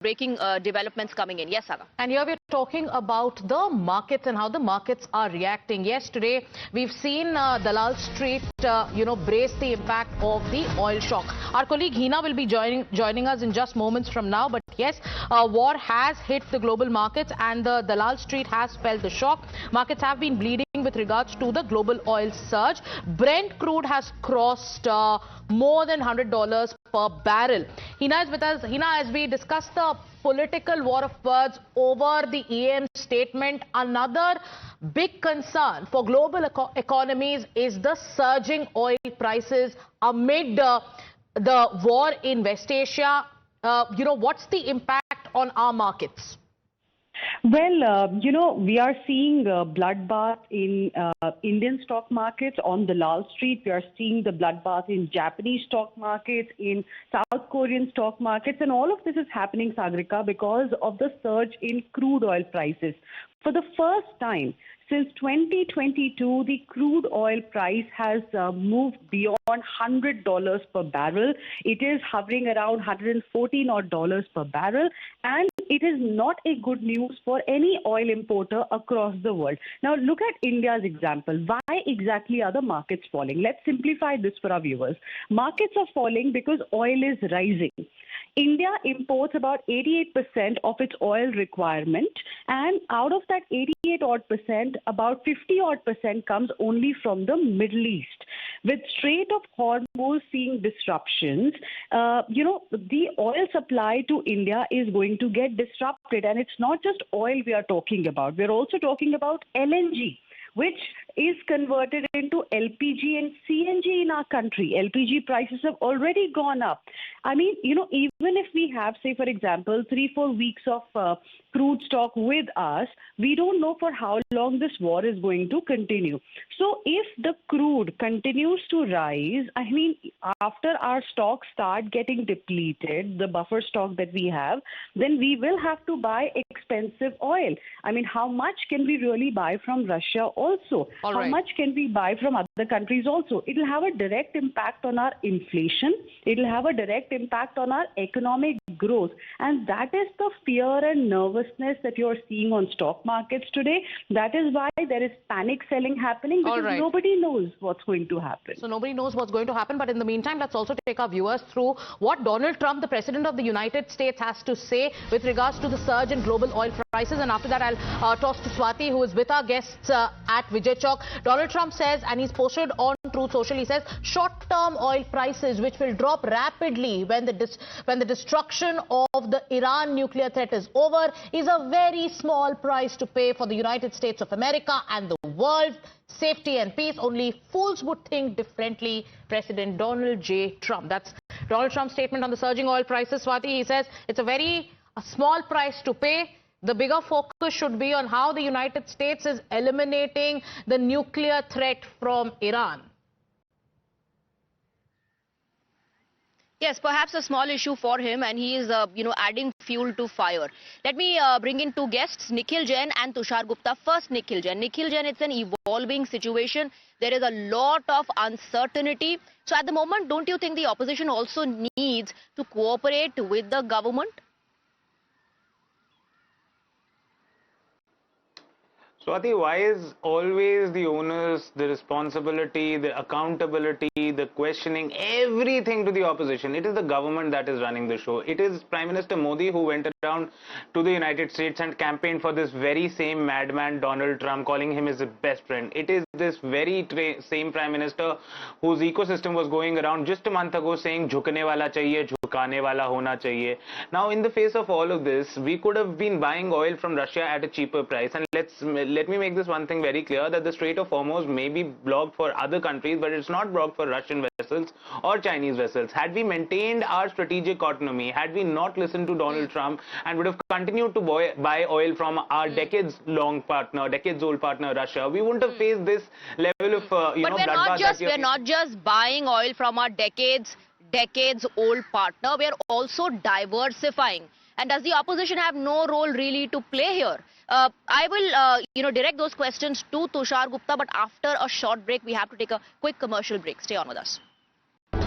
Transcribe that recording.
breaking developments coming in. Yes, Saga. And here we're talking about the markets and how the markets are reacting. Yesterday, we've seen Dalal Street, brace the impact of the oil shock. Our colleague Hina will be joining us in just moments from now. But yes, war has hit the global markets and the Dalal Street has felt the shock. Markets have been bleeding with regards to the global oil surge. Brent crude has crossed more than $100 per barrel. Hina is with us. Hina, as we discuss the political war of words over the EM statement, another big concern for global economies is the surging oil prices amid the war in West Asia. What's the impact on our markets? Well, we are seeing a bloodbath in Indian stock markets on the Dalal Street. We are seeing the bloodbath in Japanese stock markets, in South Korean stock markets. And all of this is happening, Sagrika, because of the surge in crude oil prices. For the first time since 2022, the crude oil price has moved beyond $100 per barrel. It is hovering around $114 per barrel. And it is not a good news for any oil importer across the world. Now, look at India's example. Why exactly are the markets falling? Let's simplify this for our viewers. Markets are falling because oil is rising. India imports about 88% of its oil requirement, and out of that 88% about 50% comes only from the Middle East. With Strait of Hormuz seeing disruptions, the oil supply to India is going to get disrupted, and it's not just oil we are talking about. We're also talking about LNG, which is converted into LPG and CNG in our country. LPG prices have already gone up. I mean, even if we have, say, for example, 3-4 weeks of crude stock with us, we don't know for how long this war is going to continue. So if the crude continues to rise, I mean, after our stocks start getting depleted, the buffer stock that we have, then we will have to buy expensive oil. I mean, how much can we really buy from Russia also? How much can we buy from other countries also? It will have a direct impact on our inflation. It will have a direct impact on our economic growth. And that is the fear and nervousness that you're seeing on stock markets today. That is why there is panic selling happening, because nobody knows what's going to happen. So nobody knows what's going to happen. But in the meantime, let's also take our viewers through what Donald Trump, the President of the United States, has to say with regards to the surge in global oil prices. And after that, I'll toss to Swati, who is with our guests at Vijay Chowk. Donald Trump says, and he's posted on Truth Social, he says short-term oil prices, which will drop rapidly when the destruction of the Iran nuclear threat is over, is a very small price to pay for the United States of America and the world's safety and peace. Only fools would think differently. President Donald J. Trump. That's Donald Trump's statement on the surging oil prices. Swati, he says it's a small price to pay. The bigger focus should be on how the United States is eliminating the nuclear threat from Iran. Yes, perhaps a small issue for him, and he is, adding fuel to fire. Let me bring in two guests, Nikhil Jain and Tushar Gupta. First, Nikhil Jain. Nikhil Jain, it's an evolving situation. There is a lot of uncertainty. So at the moment, don't you think the opposition also needs to cooperate with the government? Swati, why is always the onus, the responsibility, the accountability, the questioning, everything to the opposition? It is the government that is running the show. It is Prime Minister Modi who went around to the United States and campaigned for this very same madman Donald Trump, calling him his best friend. It is this very same Prime Minister whose ecosystem was going around just a month ago saying "Jhukne wala chahiye, jhukane wala hona chahiye." Now, in the face of all of this, we could have been buying oil from Russia at a cheaper price. And let me make this one thing very clear, that the Strait of Hormuz may be blocked for other countries, but it's not blocked for Russian vessels or Chinese vessels. Had we maintained our strategic autonomy, had we not listened to Donald Trump and would have continued to buy oil from our decades-old partner, Russia, we wouldn't have faced this level of, But we're not just buying oil from our decades-old partner. We're also diversifying. And does the opposition have no role really to play here? I will, direct those questions to Tushar Gupta, but after a short break, we have to take a quick commercial break. Stay on with us.